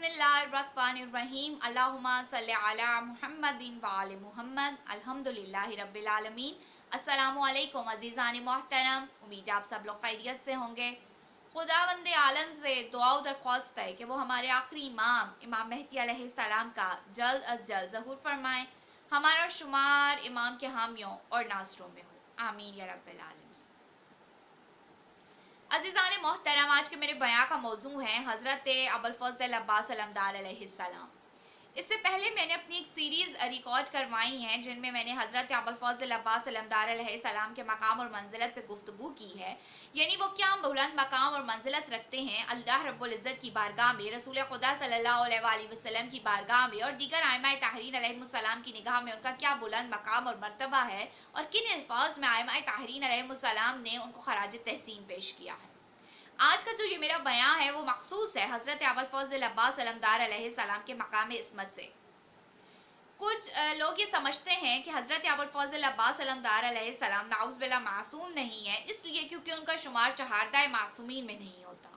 बिस्मिल्लाहिर्रहमानिर्रहीम अल्लाहुम्मा सल्लि अला मुहम्मदिन व आले मुहम्मद अल्हम्दुलिल्लाहि रब्बिल आलमीन। अस्सलामु अलैकुम अज़ीज़ान मोहतरम, उम्मीद है आप सब लोग खैरियत से होंगे। खुदावंद आलम से दुआ दरख्वास्त है कि वो हमारे आखिरी इमाम मेहदी अलैहिस्सलाम का जल्द अज जल्द ज़हूर फरमाएं, हमारा शुमार इमाम के हामियों और नासरों में हो, आमीन या रब्बिल आलमीन। अज़ीज़ान मोहतरम, आज के मेरे बयां का मौजू है हज़रत अबुल फ़ज़ल अब्बास अलमदार अलैहिस्सलाम। इससे पहले मैंने अपनी एक सीरीज़ रिकॉर्ड करवाई हैं जिनमें मैंने हज़रत अबुल फ़ज़ल अब्बास अलमदार अलैहिस्सलाम के मकाम और मंजिलत पे गुफ्तगू की है, यानी वो क्या बुलंद मकाम और मंजिलत रखते हैं अल्लाह रब्बुल इज़्ज़त की बारगाह में, रसूल खुदा सल्लल्लाहु अलैहि वसल्लम की बारगाह में और दीगर आइमाए ताहरीन अलैहिमुस्सलाम की निगाह में उनका क्या बुलंद मकाम और मर्तबा है और किन अल्फाज में आइमाए ताहरीन अलैहिमुस्सलाम ने उनको खराज तहसीन पेश किया है। आज का जो ये मेरा बयां है वो मखसूस है हज़रत अबुल फ़ज़ल अब्बास अलमदार अलैहिस्सलाम के मकाम इस्मत से। कुछ लोग ये समझते हैं कि हज़रत अबुल फ़ज़ल अब्बास अलमदार अलैहिस्सलाम नाउज़ बिल्लाह मासूम नहीं है, इसलिए क्योंकि उनका शुमार चहारदाए मासूमीन में नहीं होता।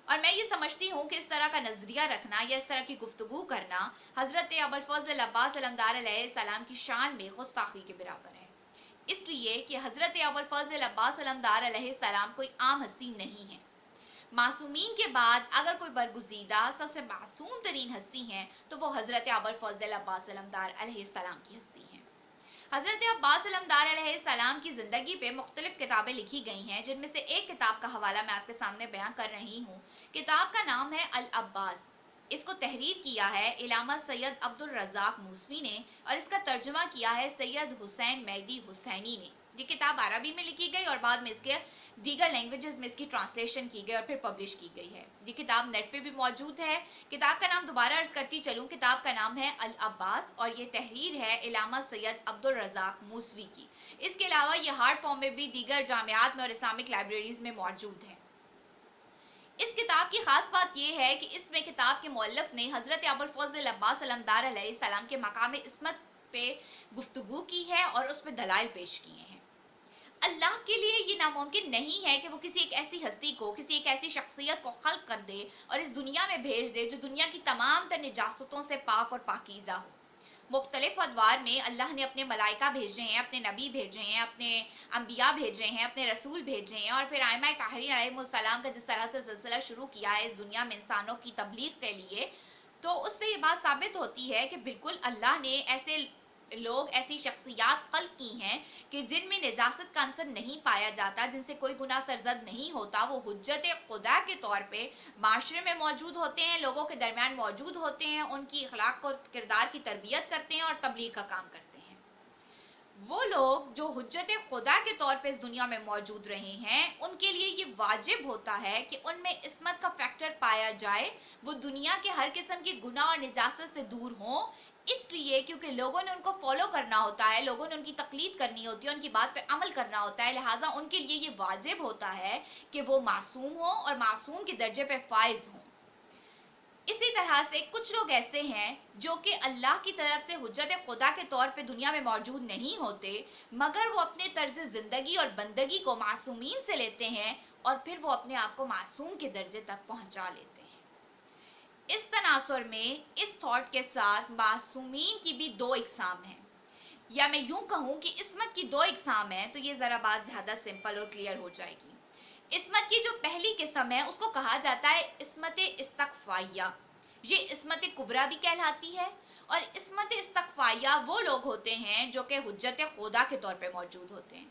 और मैं ये समझती हूँ कि इस तरह का नजरिया रखना या इस तरह की गुफ्तगू करना हज़रत अबुल फ़ज़ल अब्बास अलमदार अलैहिस्सलाम की शान में गुस्ताखी के बराबर है, इसलिए कि हज़रत अबुल फ़ज़ल अब्बास अलमदार अलैहिस्सलाम कोई आम हस्ती नहीं है। मासूमीन के बाद अगर कोई बरगुज़ीदा सबसे मासूम तरीन हस्ती है तो वो हज़रत अबुल फ़ज़ल अब्बास अलमदार अलैहिस्सलाम की हस्ती है। हज़रत अब्बास अलमदार अलैहिस्सलाम की ज़िंदगी पे मुख्तलिफ किताबें लिखी गई हैं, जिनमें से एक किताब का हवाला मैं आपके सामने बयान कर रही हूँ। किताब का नाम है अल अब्बास। इसको तहरीर किया है इलामा सैयद अब्दुल रज़ाक मूसवी ने और इसका तर्जुमा किया है सैयद हुसैन मेहदी हुसैनी ने। ये किताब अरबी में लिखी गई और बाद में इसके दीगर लैंग्वेजेस में इसकी ट्रांसलेशन की गई और फिर पब्लिश की गई है। ये किताब नेट पे भी मौजूद है। किताब का नाम दोबारा अर्ज करती चलूं, किताब का नाम है अल अब्बास और ये तहरीर है इलामा सैयद अब्दुल रज़ाक मूसवी की। इसके अलावा ये हार्ड फॉर्म में भी दीगर जामियात में और इस्लामिक लाइब्रेरीज में मौजूद है। इस किताब की खास बात यह है कि इसमें किताब के मौलफ ने हज़रत अबुल फ़ज़ल अब्बास अलमदार अलैहिस्सलाम के मकाम इस्मत पे गुफ्तगू की है और उसमें दलाइल पेश किए हैं। अल्लाह के लिए ये नामुमकिन नहीं है कि वो किसी एक ऐसी हस्ती को, किसी एक ऐसी शख्सियत को खल्क कर दे और इस दुनिया में भेज दे जो दुनिया की तमाम तर निजासतों से पाक और पाकीज़ा हो। मुख्तलिफ अदवार में अल्लाह ने अपने मलाइका भेजे हैं, अपने नबी भेजे हैं, अपने अम्बिया भेजे हैं, अपने रसूल भेजे हैं और फिर आइमा ताहरीन अलैहिस्सलाम का जिस तरह से सिलसिला शुरू किया है इस दुनिया में इंसानों की तबलीग के लिए, तो उससे ये बात साबित होती है कि बिल्कुल अल्लाह ने ऐसे लोग, ऐसी शख्सियात खल्क की हैं कि जिनमें निजासत का अंसर नहीं पाया जाता, जिनसे कोई गुनाह सरजद नहीं होता। वो हुज्जत खुदा के तौर पे माशरे में मौजूद होते हैं, लोगों के दरमियान मौजूद होते हैं, उनकी अखलाक और किरदार की तरबियत करते हैं और तबलीग का काम करते हैं। वो लोग जो हुज्जत खुदा के तौर पे इस दुनिया में मौजूद रहे हैं, उनके लिए ये वाजिब होता है कि उनमें इस्मत का फैक्टर पाया जाए, वो दुनिया के हर किस्म की गुनाह और निजासत से दूर हों, इसलिए क्योंकि लोगों ने उनको फॉलो करना होता है, लोगों ने उनकी तकलीद करनी होती है, उनकी बात पे अमल करना होता है, लिहाजा उनके लिए ये वाजिब होता है कि वो मासूम हो और मासूम के दर्जे पे फाइज हों। इसी तरह से कुछ लोग ऐसे हैं जो कि अल्लाह की तरफ से हुज्जत खुदा के तौर पे दुनिया में मौजूद नहीं होते, मगर वो अपने तर्ज जिंदगी और बंदगी को मासूमीन से लेते हैं और फिर वो अपने आप को मासूम के दर्जे तक पहुंचा लेते हैं। इस तनासुर में, इस थॉट के साथ मासूमीन की भी दो इकसाम हैं, या मैं यूं कहूं कि इस्मत की दो इकसाम है, तो ये जरा बात ज्यादा सिंपल और क्लियर हो जाएगी। इस्मत की जो पहली किस्म है उसको कहा जाता है इस्मत इस्तग़फ़ाइया। ये इस्मत कुबरा भी कहलाती है और इस्मत इस्तग़फ़ाइया वो लोग होते हैं जो कि हुज्जत खुदा के तौर पे मौजूद होते हैं।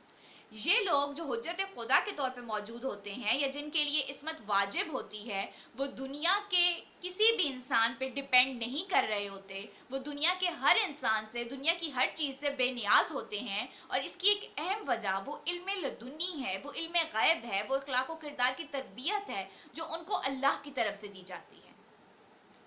ये लोग जो हुज्जत खुदा के तौर पे मौजूद होते हैं या जिनके लिए इस्मत वाजिब होती है, वो दुनिया के किसी भी इंसान पे डिपेंड नहीं कर रहे होते, वो दुनिया के हर इंसान से, दुनिया की हर चीज़ से बेनियाज होते हैं। और इसकी एक अहम वजह वो इल्म लदुन्नी है, वो इल्म गैब है, वो अखलाक व किरदार की तरबियत है जो उनको अल्लाह की तरफ से दी जाती है।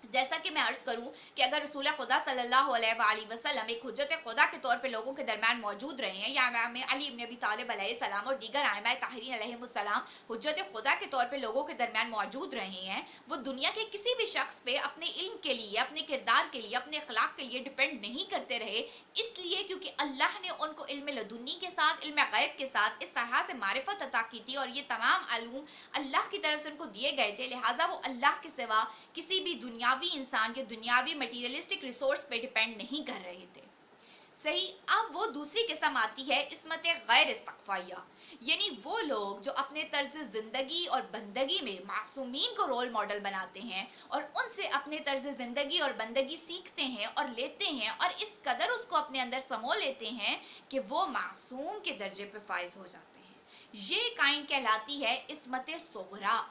जैसा कि मैं अर्ज करूं कि अगर रसूल खुदा सल्लल्लाहु अलैहि वसल्लम एक हुज्जत खुदा के तौर पे लोगों के दरमियान मौजूद रहे हैं, या इमाम अली इब्न अबी तालिब अलैहिस्सलाम और दीगर आइमा ताहरीन अलैहिमुस्सलाम हुज्जत खुदा के तौर पे लोगों के दरमियान मौजूद रहे हैं, वो दुनिया के किसी भी शख्स पे अपने इल्म के लिए, अपने किरदार के लिए, अपने अखलाक के लिए डिपेंड नहीं करते रहे, इसलिए क्योंकि अल्लाह ने उनको इल्म लदुन्नी के साथ, علم غیب کے ساتھ اس طرح سے معرفت عطا کی تھی اور یہ تمام علوم اللہ کی طرف سے ان کو دیے گئے تھے، لہٰذا وہ اللہ کے سوا کسی بھی دنیاوی انسان کے دنیاوی مٹیریلسٹک ریسورس پہ ڈیپینڈ نہیں کر رہے تھے۔ صحیح، اب وہ دوسری قسم آتی ہے عصمت غیر استغفائیہ، یعنی وہ لوگ جو اپنے طرز زندگی اور بندگی میں معصومین کو رول ماڈل بناتے ہیں اور ان سے اپنے طرز زندگی اور بندگی سیکھتے ہیں اور لیتے ہیں اور اس قدر اس کو اپنے اندر سمو لیتے ہیں کہ وہ معصوم کے درجے پہ فائز ہو جاتے ہیں۔ یہ کائنڈ کہلاتی ہے عصمت صغریٰ۔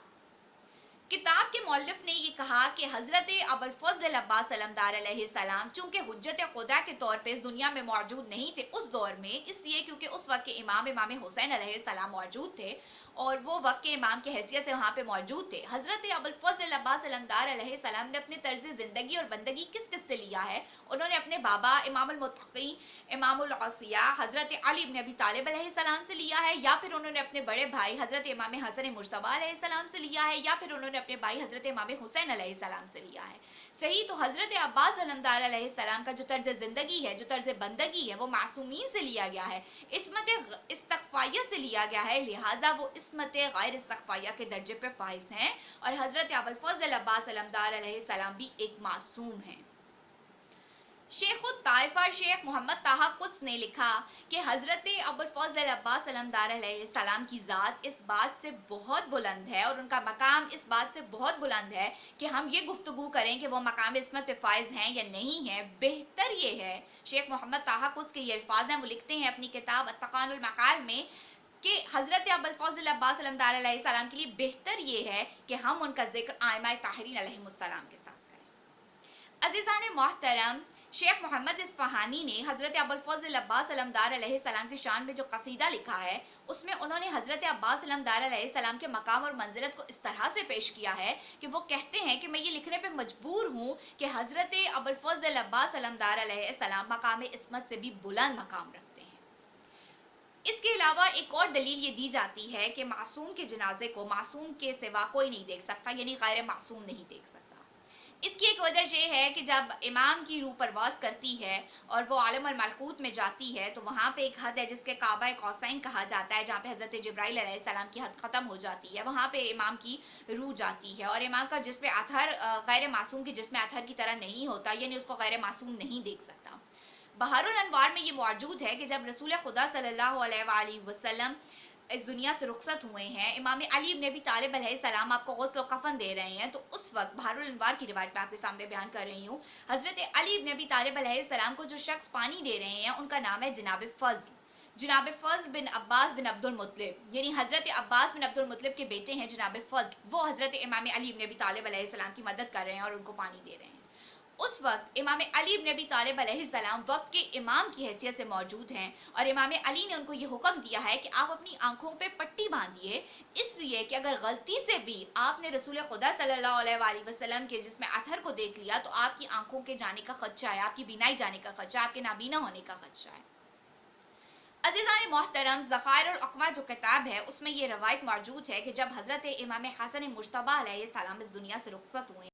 کتاب کے مؤلف نے یہ کہا کہ حضرت ابوالفضل عباس علمدار علیہ السلام چونکہ حجت خدا کے طور پہ اس دنیا میں موجود نہیں تھے اس دور میں، اس لیے کیونکہ اس وقت کے امام حسین علیہ السلام موجود تھے اور وہ وقت کے امام کی حیثیت سے وہاں پہ موجود تھے۔ حضرت ابوالفضل عباس علمدار علیہ السلام نے اپنے طرز زندگی اور بندگی کس کس سے لیا ہے؟ انہوں نے اپنے بابا امام المتقین امام العصیہ حضرت علی بن ابی طالب علیہ السلام سے لیا ہے، یا پھر انہوں نے اپنے بڑے بھائی حضرت امام حسن مجتبی علیہ السلام سے لیا ہے، یا پھر انہوں نے اپنے بھائی حضرت امام حسین علیہ السلام سے لیا ہے۔ صحیح، تو حضرت عباس علمدار علیہ السلام کا جو طرز زندگی ہے، جو طرز بندگی ہے، وہ معصومین سے لیا گیا ہے، عصمت استغفائیہ سے لیا گیا ہے، لہٰذا وہ عصمت غیر استغفائیہ کے درجے پہ فائز ہیں، اور حضرت ابوالفضل عباس علمدار علیہ السلام بھی ایک معصوم ہیں۔ شیخ الطائفہ شیخ محمد طہ قدس نے لکھا کہ حضرت ابوالفضل عباس علمدار علیہ السلام کی ذات اس بات سے بہت بلند ہے اور ان کا مقام اس بات سے بہت بلند ہے کہ ہم یہ گفتگو کریں کہ وہ مقام عصمت پہ فائز ہیں یا نہیں ہیں۔ بہتر یہ ہے، شیخ محمد طہ قدس کے یہ الفاظ ہیں، وہ لکھتے ہیں اپنی کتاب اتقان المقال میں کہ حضرت ابوالفضل عباس علمدار علیہ السلام کے لیے بہتر یہ ہے کہ ہم ان کا ذکر ائمہ طاہرین علیہم السلام کے ساتھ کریں۔ عزیزان محترم، شیخ محمد اصفہانی نے حضرت ابوالفضل عباس علمدار علیہ السلام کی شان میں جو قصیدہ لکھا ہے، اس میں انہوں نے حضرت عباس علمدار علیہ السلام کے مقام اور منزلت کو اس طرح سے پیش کیا ہے کہ وہ کہتے ہیں کہ میں یہ لکھنے پہ مجبور ہوں کہ حضرت ابوالفضل عباس علمدار علیہ السلام مقام عصمت سے بھی بلند مقام رکھتے ہیں۔ اس کے علاوہ ایک اور دلیل یہ دی جاتی ہے کہ معصوم کے جنازے کو معصوم کے سوا کوئی نہیں دیکھ سکتا، یعنی غیر معصوم نہیں دیکھ سکتا۔ اس کی ایک وجہ یہ ہے کہ جب امام کی روح پرواز کرتی ہے اور وہ عالم الملکوت میں جاتی ہے تو وہاں پہ ایک حد ہے جس کے کعبہ قوسین کہا جاتا ہے، جہاں پہ حضرت جبرائیل علیہ السلام کی حد ختم ہو جاتی ہے، وہاں پہ امام کی روح جاتی ہے اور امام کا جسم اطہر غیر معصوم کے جسم اطہر کی طرح نہیں ہوتا، یعنی اس کو غیر معصوم نہیں دیکھ سکتا۔ بحر الانوار میں یہ موجود ہے کہ جب رسول خدا صلی اللہ علیہ وآلہ وسلم اس دنیا سے رخصت ہوئے ہیں، امام علی بن ابی طالب علیہ السلام آپ کو غسل و کفن دے رہے ہیں، تو اس وقت بحر الانوار کی روایت میں آپ کے سامنے بیان کر رہی ہوں، حضرت علی بن ابی طالب علیہ السلام کو جو شخص پانی دے رہے ہیں ان کا نام ہے جناب فضل بن عباس بن عبد المطلب، یعنی حضرت عباس بن عبد المطلب کے بیٹے ہیں جناب فضل، وہ حضرت امام علی بن ابی طالب علیہ السلام کی مدد کر رہے ہیں اور ان کو پانی دے رہے ہیں۔ اس وقت امام علی بن ابی طالب علیہ السلام وقت کے امام کی حیثیت سے موجود ہیں اور امام علی نے ان کو یہ حکم دیا ہے کہ آپ اپنی آنکھوں پہ پٹی باندھیے، اس لیے کہ اگر غلطی سے بھی آپ نے رسول خدا صلی اللہ علیہ وآلہ وسلم کے جسم اطہر کو دیکھ لیا تو آپ کی آنکھوں کے جانے کا خدشہ ہے، آپ کی بینائی جانے کا خدشہ ہے، آپ کے نابینا ہونے کا خدشہ ہے۔ عزیزان محترم، ذخائر الاقوام جو کتاب ہے اس میں یہ روایت موجود ہے کہ جب حضرت امام حسن مجتبی علیہ السلام اس دنیا سے رخصت ہوئے